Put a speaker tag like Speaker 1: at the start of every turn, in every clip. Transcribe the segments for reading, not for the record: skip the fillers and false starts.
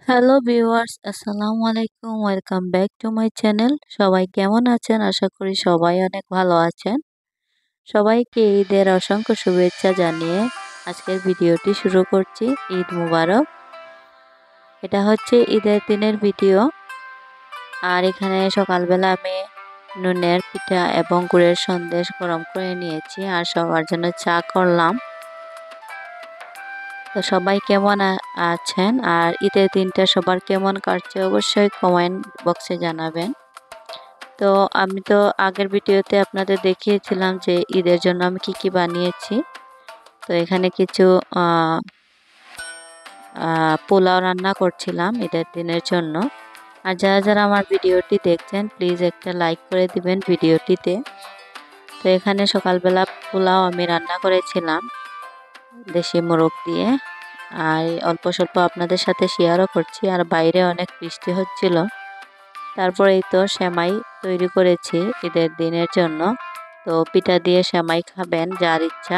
Speaker 1: Hello viewers, আসসালামু আলাইকুম। Welcome back to my channel. সবাই কেমন আছেন? আশা করি সবাই অনেক ভালো আছেন। সবাইকে ঈদের অসংখ্য শুভেচ্ছা জানিয়ে আজকের ভিডিওটি শুরু করছি। ঈদ মুবারক। এটা হচ্ছে ঈদের দিনের ভিডিও। আর এখানে সকালবেলা আমি নুনের পিঠা এবং গুড়ের সন্দেশ গরম করে নিয়েছি আর সবার জন্য চা করলাম। তো সবাই কেমন আছেন আর ঈদের দিনটা সবার কেমন কাটছে অবশ্যই কমেন্ট বক্সে জানাবেন। তো আমি তো আগের ভিডিওতে আপনাদের দেখিয়েছিলাম যে ঈদের জন্য আমি কি বানিয়েছি। তো এখানে কিছু পোলাও রান্না করছিলাম ঈদের দিনের জন্য। আর যারা যারা আমার ভিডিওটি দেখছেন প্লিজ একটা লাইক করে দিবেন ভিডিওটিতে। তো এখানে সকালবেলা পোলাও আমি রান্না করেছিলাম দেশি মোরগ দিয়ে, আর অল্প স্বল্প আপনাদের সাথে শেয়ারও করছি। আর বাইরে অনেক বৃষ্টি হচ্ছিল। তারপরেই তো সেমাই তৈরি করেছি ঈদের দিনের জন্য। তো পিঠা দিয়ে সেমাই খাবেন, যার ইচ্ছা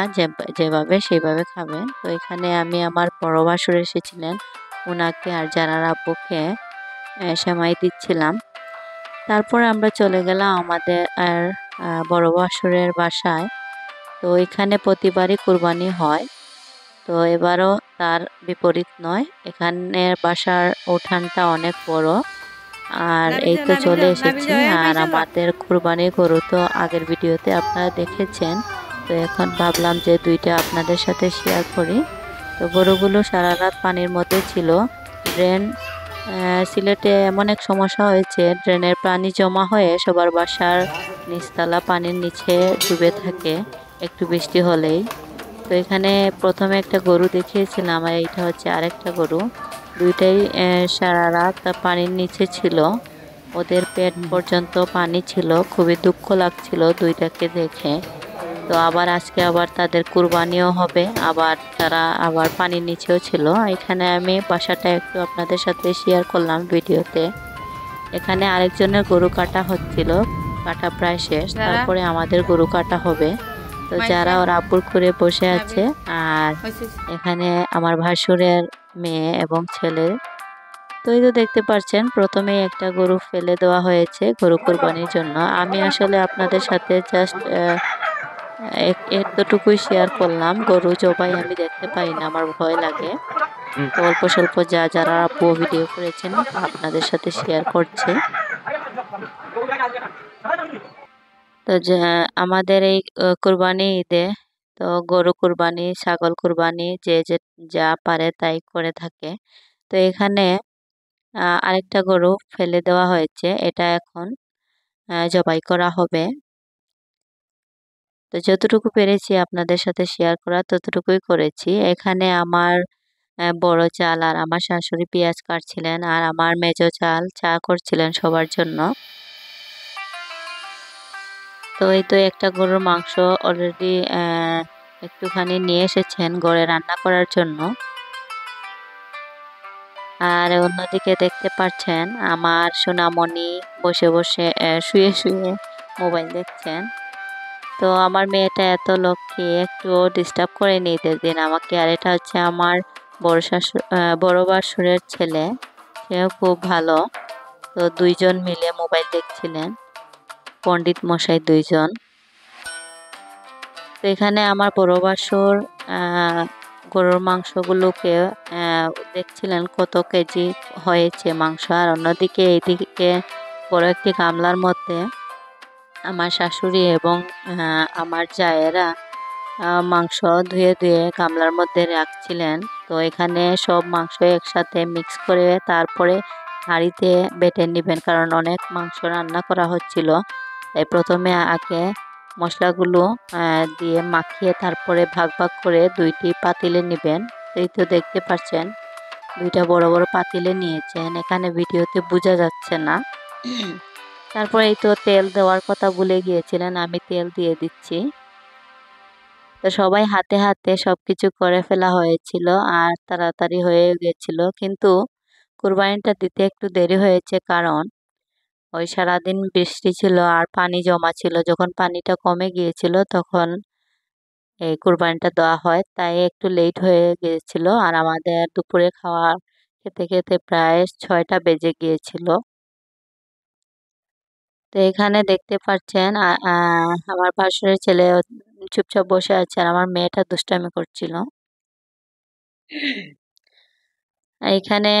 Speaker 1: যেভাবে সেভাবে খাবেন। তো এখানে আমি আমার বড় ভাসুর এসেছিলেন, ওনাকে আর জানার আব্বুকে সেমাই দিচ্ছিলাম। তারপরে আমরা চলে গেলাম আমাদের বড় ভাসুরের বাসায়। তো এখানে প্রতিবারই কুরবানি হয়, তো এবারও তার বিপরীত নয়। এখানে বাসার উঠানটা অনেক বড়। আর এই তো চলে এসেছি। আর আমাদের কুরবানির গরু তো আগের ভিডিওতে আপনারা দেখেছেন। তো এখন ভাবলাম যে দুইটা আপনাদের সাথে শেয়ার করি। তো গরুগুলো সারা রাত পানির মধ্যে ছিল। ড্রেন সিলেটে এমন এক সমস্যা হয়েছে, ড্রেনের পানি জমা হয়ে সবার বাসার নিচতলা পানির নিচে ডুবে থাকে একটু বৃষ্টি হলেই। তো এখানে প্রথমে একটা গরু দেখিয়েছিলাম আর এইটা হচ্ছে আরেকটা গরু। দুইটাই সারা রাত পানির নিচে ছিল, ওদের পেট পর্যন্ত পানি ছিল। খুবই দুঃখ লাগছিল দুইটাকে দেখে। তো আবার আজকে আবার তাদের কুরবানিও হবে, আবার তারা আবার পানির নিচেও ছিল। এখানে আমি বাসাটা একটু আপনাদের সাথে শেয়ার করলাম ভিডিওতে। এখানে আরেকজনের গরু কাটা হচ্ছিল, কাটা প্রায় শেষ, তারপরে আমাদের গরু কাটা হবে। তো যারা ওর আব্বুর করে বসে আছে। আর এখানে আমার ভাসুরের মেয়ে এবং ছেলে। তো এই তো দেখতে পাচ্ছেন প্রথমেই একটা গরু ফেলে দেওয়া হয়েছে গরু কোরবানির জন্য। আমি আসলে আপনাদের সাথে জাস্ট এতটুকুই শেয়ার করলাম। গরু জবাই আমি দেখতে পাই না, আমার ভয় লাগে। তো অল্প স্বল্প যারা আব্বু ভিডিও করেছেন আপনাদের সাথে শেয়ার করছে। তো আমাদের এই কুরবানি ঈদে তো গরু কুরবানি, ছাগল কুরবানি যে যা পারে তাই করে থাকে। তো এখানে আরেকটা গরু ফেলে দেওয়া হয়েছে, এটা এখন জবাই করা হবে। তো যতটুকু পেরেছি আপনাদের সাথে শেয়ার করা ততটুকুই করেছি। এখানে আমার বড় চাল আর আমার শাশুড়ি পেঁয়াজ কাটছিলেন, আর আমার মেজো চাল চা করছিলেন সবার জন্য। তো এই তো একটা গরুর মাংস অলরেডি একটুখানি নিয়ে এসেছেন ঘরে রান্না করার জন্য। আর অন্যদিকে দেখতে পাচ্ছেন আমার সোনামণি বসে বসে শুয়ে শুয়ে মোবাইল দেখছেন। তো আমার মেয়েটা এত লক্ষ্মী, একটু ডিস্টার্ব করেনি ঈদের দিন আমাকে। আর এটা হচ্ছে আমার বড় ভাসুরের ছেলে, সেও খুব ভালো। তো দুইজন মিলে মোবাইল দেখছিলেন, পণ্ডিত মশাই দুইজন। তো এখানে আমার বড় ভাসুর গরুর মাংসগুলোকে দেখছিলেন কত কেজি হয়েছে মাংস। আর অন্যদিকে এইদিকে বড় একটি গামলার মধ্যে আমার শাশুড়ি এবং আমার জায়েরা মাংস ধুয়ে ধুয়ে গামলার মধ্যে রাখছিলেন। তো এখানে সব মাংস একসাথে মিক্স করে তারপরে হাঁড়িতে বেটে নেবেন, কারণ অনেক মাংস রান্না করা হচ্ছিল। তাই প্রথমে আগে মশলাগুলো দিয়ে মাখিয়ে তারপরে ভাগ ভাগ করে দুইটি পাতিলে নেবেন। এই তো দেখতে পাচ্ছেন দুইটা বড় বড় পাতিলে নিয়েছেন, এখানে ভিডিওতে বোঝা যাচ্ছে না। তারপরে এই তো তেল দেওয়ার কথা ভুলে গিয়েছিলেন, আমি তেল দিয়ে দিচ্ছি। তো সবাই হাতে হাতে সবকিছু করে ফেলা হয়েছিল আর তাড়াতাড়ি হয়ে গেছিল, কিন্তু কুরবানিটা দিতে একটু দেরি হয়েছে, কারণ ওই সারাদিন বৃষ্টি ছিল আর পানি জমা ছিল। যখন পানিটা কমে গিয়েছিল তখন এই কুরবানিটা দেওয়া হয়, তাই একটু লেট হয়ে গিয়েছিল। আর আমাদের দুপুরে খাওয়া খেতে খেতে প্রায় 6টা বেজে গিয়েছিল। তো এখানে দেখতে পাচ্ছেন আমার ভাসুরের ছেলে চুপচাপ বসে আছে আর আমার মেয়েটা দুষ্টামি করছিল। এখানে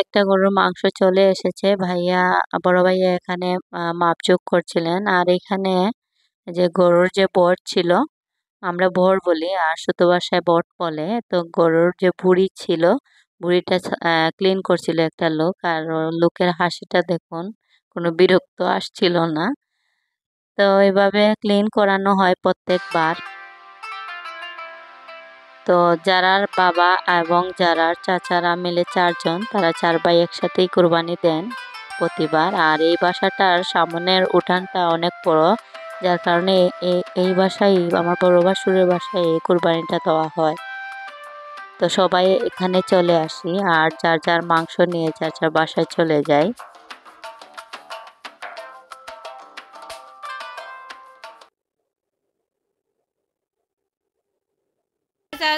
Speaker 1: একটা গরুর মাংস চলে এসেছে। বড় ভাইয়া এখানে মাপজোক করছিলেন। আর এখানে যে গরুর যে বট ছিল, আমরা বড় বলি আর শুদ্ধ ভাষায় বট বলে। তো গরুর যে ভুঁড়ি ছিল, ভুঁড়িটা ক্লিন করছিল একটা লোক। আর লোকের হাসিটা দেখুন, কোনো বিরক্ত আসছিল না। তো এভাবে ক্লিন করানো হয় প্রত্যেকবার। তো যারার বাবা এবং যারার চাচারা মিলে 4 জন, তারা 4 ভাই একসাথেই কুরবানি দেন প্রতিবার। আর এই বাসাটার সামনের উঠানটা অনেক বড়, যার কারণে এই বাসায়, আমার বড় ভাসুরের বাসায় এই কুরবানিটা দেওয়া হয়। তো সবাই এখানে চলে আসি আর যার যার মাংস নিয়ে যার যার বাসায় চলে যায়।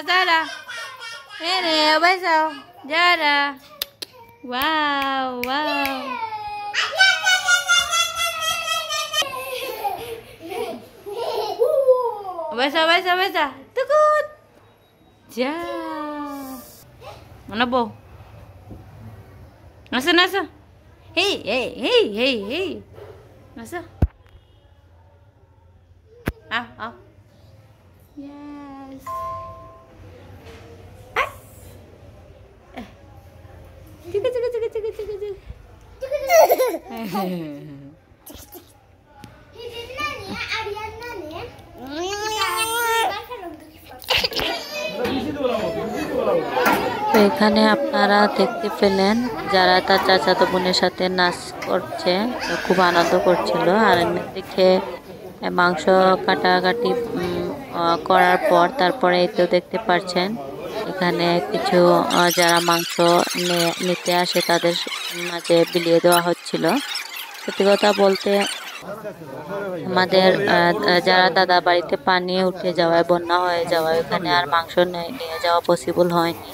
Speaker 2: Zara, nene, beso, Zara. Wow, wow. Beso, beso, beso. Tukut. Ja. Mana bo? Nasa, nasa. Hey, hey, hey, hey, hey. Nasa. Ah. Yes.
Speaker 1: তো এখানে আপনারা দেখতে পেলেন যারা তার চাচাতো বোনের সাথে নাচ করছে, তো খুব আনন্দ করছিল। আর এদিকে মাংস কাটাকাটি করার পর তারপরে এই তো দেখতে পাচ্ছেন এখানে কিছু যারা মাংস নিতে আসে তাদের মাঝে বিলিয়ে দেওয়া হচ্ছিল। সত্যি কথা বলতে আমাদের যারা দাদা বাড়িতে পানি উঠে যাওয়ায়, বন্যা হয়ে যাওয়ায় ওখানে আর মাংস নিয়ে যাওয়া পসিবল হয়নি।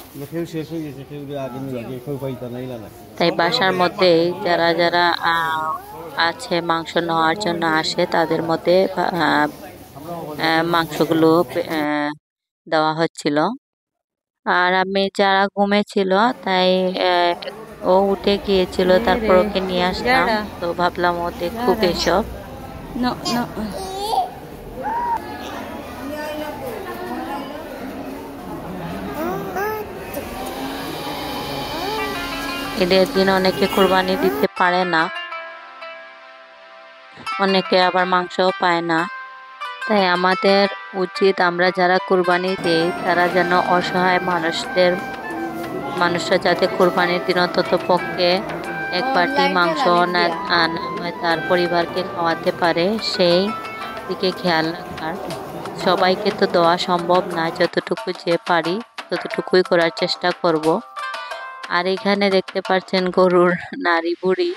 Speaker 1: তাই বাসার মধ্যেই যারা যারা আছে মাংস নেওয়ার জন্য আসে তাদের মধ্যে মাংসগুলো দেওয়া হচ্ছিল। আর আমি যারা ঘুমেছিল তাই ও উঠে গিয়েছিল, তারপর ওকে নিয়ে আসলাম। তো ভাবলাম ও দেখুক এসব।
Speaker 2: No.
Speaker 1: ঈদের দিন অনেকে কোরবানি দিতে পারে না, অনেকে আবার মাংসও পায় না। তাই আমাদের উচিত আমরা যারা কোরবানি দেই তারা যেন অসহায় মানুষরা যাতে কোরবানির দিন অন্তত পক্ষে এক বাটি মাংস না তার পরিবারকে খাওয়াতে পারে, সেই দিকে খেয়াল রাখার। সবাইকে তো দেওয়া সম্ভব না, যতটুকু যে পারি ততটুকুই করার চেষ্টা করব। আর এখানে দেখতে পাচ্ছেন গরুর নাড়ি বুড়ি।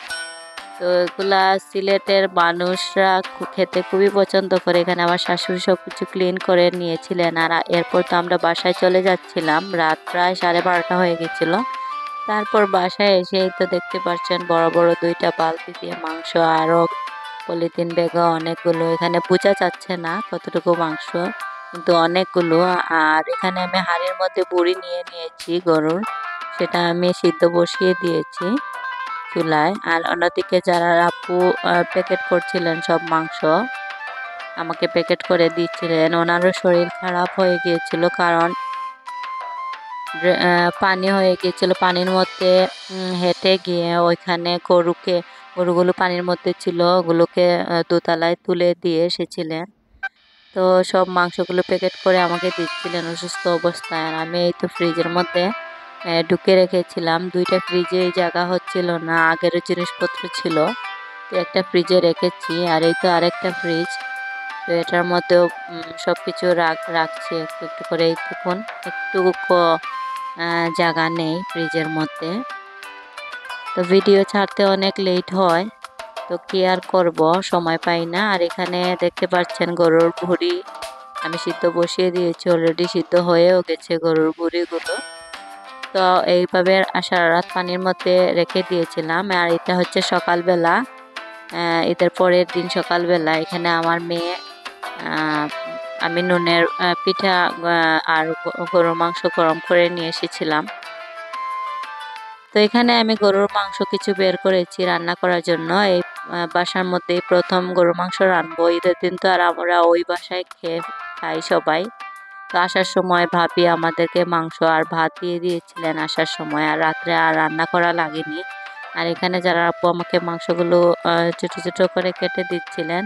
Speaker 1: তো এগুলা সিলেটের মানুষরা খেতে খুবই পছন্দ করে। এখানে আমার শাশুড়ি সবকিছু ক্লিন করে নিয়েছিলেন। আর এরপর তো আমরা বাসায় চলে যাচ্ছিলাম, রাত প্রায় 12:30 হয়ে গেছিল। তারপর বাসায় এসেই তো দেখতে পাচ্ছেন বড় বড় 2টা বালতি দিয়ে মাংস, আরও পলিথিন ব্যাগও অনেকগুলো। এখানে বোঝা যাচ্ছে না কতটুকু মাংস, কিন্তু অনেকগুলো। আর এখানে আমি হাঁড়ির মধ্যে বুড়ি নিয়ে নিয়েছি গরুর, সেটা আমি সিদ্ধ বসিয়ে দিয়েছি চুলায়। আর অন্যদিকে যারা আপু প্যাকেট করছিলেন সব মাংস, আমাকে প্যাকেট করে দিচ্ছিলেন, ওনারও শরীর খারাপ হয়ে গিয়েছিল, কারণ পানি হয়ে গিয়েছিল। পানির মধ্যে হেঁটে গিয়ে ওইখানে গরুগুলো পানির মধ্যে ছিল, ওগুলোকে দোতলায় তুলে দিয়ে এসেছিলেন। তো সব মাংসগুলো প্যাকেট করে আমাকে দিচ্ছিলেন অসুস্থ অবস্থায়। আর আমি এই তো ফ্রিজের মধ্যে ঢুকে রেখেছিলাম। 2টা ফ্রিজে জায়গা হচ্ছিল না, আগেরও জিনিসপত্র ছিল, তো একটা ফ্রিজে রেখেছি। আর এই তো আরেকটা ফ্রিজ, তো এটার মধ্যেও সবকিছু রাখছি একটু একটু করে। এই দেখুন একটু জায়গা নেই ফ্রিজের মধ্যে। তো ভিডিও ছাড়তে অনেক লেট হয়, তো কি আর করব, সময় পাই না। আর এখানে দেখতে পাচ্ছেন গরুর ভুঁড়ি আমি সিদ্ধ বসিয়ে দিয়েছি, অলরেডি সিদ্ধ হয়েও গেছে গরুর ভুঁড়িগুলো। তো এইভাবে সারা রাত পানির মধ্যে রেখে দিয়েছিলাম। আর এটা হচ্ছে সকালবেলা, ঈদের পরের দিন সকালবেলা। এখানে আমার মেয়ে, আমি নুনের পিঠা আর গরুর মাংস গরম করে নিয়ে এসেছিলাম। তো এখানে আমি গরুর মাংস কিছু বের করেছি রান্না করার জন্য। এই বাসার মধ্যে প্রথম গরুর মাংস রান্নবো। ঈদের দিন তো আর আমরা ওই বাসায় খাই সবাই। তো আসার সময় ভাবি আমাদেরকে মাংস আর ভাত দিয়ে দিয়েছিলেন আসার সময়, আর রাত্রে আর রান্না করা লাগেনি। আর এখানে যারা আপু আমাকে মাংসগুলো ছোট ছোট করে কেটে দিচ্ছিলেন।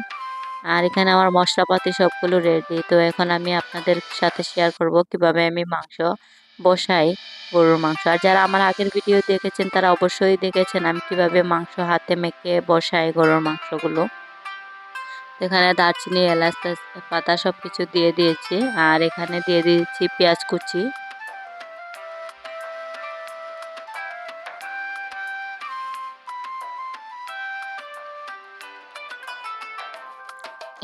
Speaker 1: আর এখানে আমার মশলাপাতি সবগুলো রেডি। তো এখন আমি আপনাদের সাথে শেয়ার করব কিভাবে আমি মাংস বসাই, গরুর মাংস। আর যারা আমার আগের ভিডিও দেখেছেন তারা অবশ্যই দেখেছেন আমি কিভাবে মাংস হাতে মেখে বসাই গরুর মাংসগুলো। এখানে দারচিনি, এলাচ, তেজপাতা সব কিছু দিয়ে দিয়েছি। আর এখানে দিয়ে দিয়েছি পেঁয়াজ কুচি।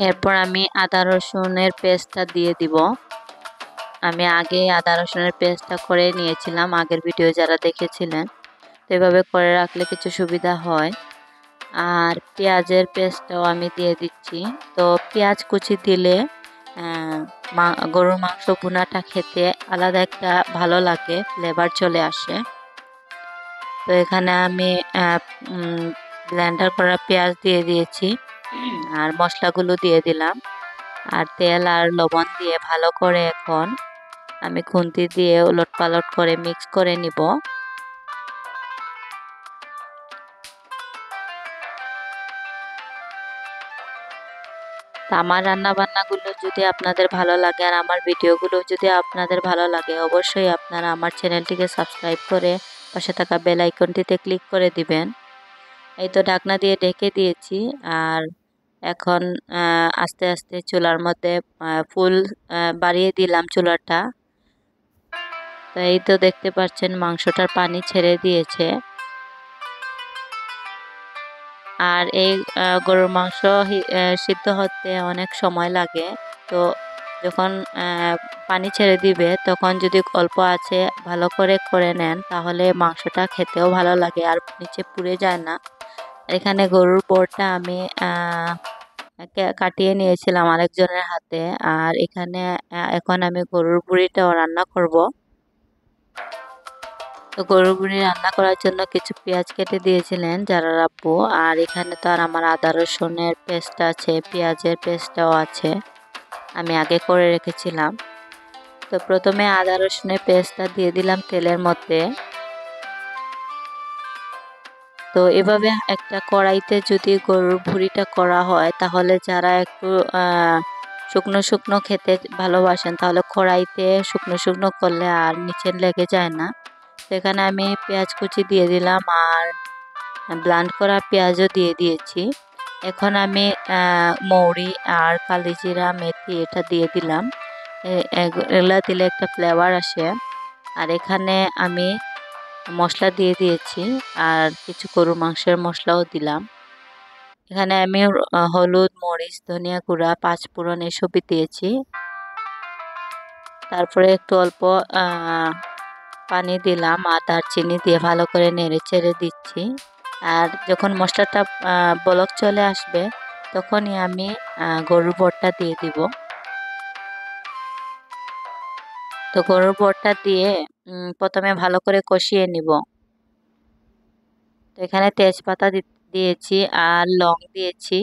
Speaker 1: এরপর আমি আদা রসুনের পেস্টটা দিয়ে দিব। আমি আগে আদা রসুনের পেস্টটা করে নিয়েছিলাম, আগের ভিডিও যারা দেখেছিলেন। তো এভাবে করে রাখলে কিছু সুবিধা হয়। আর পেঁয়াজের পেস্টটাও আমি দিয়ে দিচ্ছি। তো পেঁয়াজ কুচি দিলে গরুর মাংস ভুনাটা খেতে আলাদা একটা ভালো লাগে, ফ্লেভার চলে আসে। তো এখানে আমি ব্লেন্ডার করা পেঁয়াজ দিয়ে দিয়েছি আর মশলাগুলো দিয়ে দিলাম। আর তেল আর লবণ দিয়ে ভালো করে এখন আমি খুন্তি দিয়ে উলট পালট করে মিক্স করে নিব। আমার রান্না বান্নাগুলো যদি আপনাদের ভালো লাগে আর আমার ভিডিওগুলো যদি আপনাদের ভালো লাগে, অবশ্যই আপনারা আমার চ্যানেলটিকে সাবস্ক্রাইব করে পাশে থাকা বেল আইকনটিতে ক্লিক করে দিবেন। এই তো ঢাকনা দিয়ে ঢেকে দিয়েছি। আর এখন আস্তে আস্তে চুলার মধ্যে ফুল বাড়িয়ে দিলাম চুলাটা। তো এই তো দেখতে পাচ্ছেন মাংসটার পানি ছেড়ে দিয়েছে। আর এই গরুর মাংস সিদ্ধ হতে অনেক সময় লাগে। তো যখন পানি ছেড়ে দিবে তখন যদি অল্প আছে ভালো করে নেন তাহলে মাংসটা খেতেও ভালো লাগে আর নিচে পুড়ে যায় না। এখানে গরুর পোরটা আমি কাটিয়ে নিয়েছিলাম আরেকজনের হাতে। আর এখানে এখন আমি গরুর বুড়িটাও রান্না করব। তো গরুর বুড়ি রান্না করার জন্য কিছু পেঁয়াজ কেটে দিয়েছিলেন যারা আপু। আর এখানে তো আর আমার আদা রসুনের পেস্ট আছে, পেঁয়াজের পেস্টটাও আছে, আমি আগে করে রেখেছিলাম। তো প্রথমে আদা রসুনের পেস্টটা দিয়ে দিলাম তেলের মধ্যে। তো এভাবে একটা কড়াইতে যদি গরুর ভুঁড়িটা করা হয় তাহলে যারা একটু শুকনো শুকনো খেতে ভালোবাসেন তাহলে কড়াইতে শুকনো শুকনো করলে আর নিচে লেগে যায় না। তো এখানে আমি পেঁয়াজ কুচি দিয়ে দিলাম আর ব্লান্ড করা পেঁয়াজও দিয়ে দিয়েছি। এখন আমি মৌরি আর কালিজিরা, মেথি এটা দিয়ে দিলাম। এগুলা দিলে একটা ফ্লেভার আসে। আর এখানে আমি মশলা দিয়ে দিয়েছি আর কিছু গরুর মাংসের মশলাও দিলাম। এখানে আমি হলুদ, মরিচ, ধনিয়া গুঁড়া, পাঁচফোড়ন এসবই দিয়েছি। তারপরে একটু অল্প পানি দিলাম আর দারচিনি দিয়ে ভালো করে নেড়ে চেড়ে দিচ্ছি। আর যখন মশলাটা বলক চলে আসবে তখনই আমি গরুর বটটা দিয়ে দিব। তো গরুর বটটা দিয়ে প্রথমে ভালো করে কষিয়ে নিব। তো এখানে তেজপাতা দিয়েছি আর লং দিয়েছি।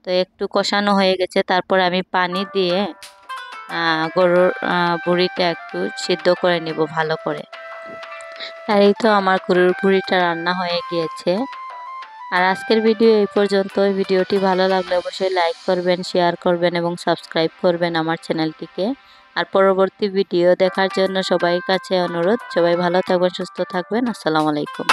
Speaker 1: তো একটু কষানো হয়ে গেছে, তারপর আমি পানি দিয়ে গরুর বুড়িটা একটু সিদ্ধ করে নিব ভালো করে। আর এই তো আমার গরুর বুড়িটা রান্না হয়ে গিয়েছে। আর আজকের ভিডিও এই পর্যন্ত। ভিডিওটি ভালো লাগলে অবশ্যই লাইক করবেন, শেয়ার করবেন এবং সাবস্ক্রাইব করবেন আমার চ্যানেলটিকে। আর পরবর্তী ভিডিও দেখার জন্য সবাই কাছে অনুরোধ, সবাই ভালো থাকবেন, সুস্থ থাকবেন। আসসালামু আলাইকুম।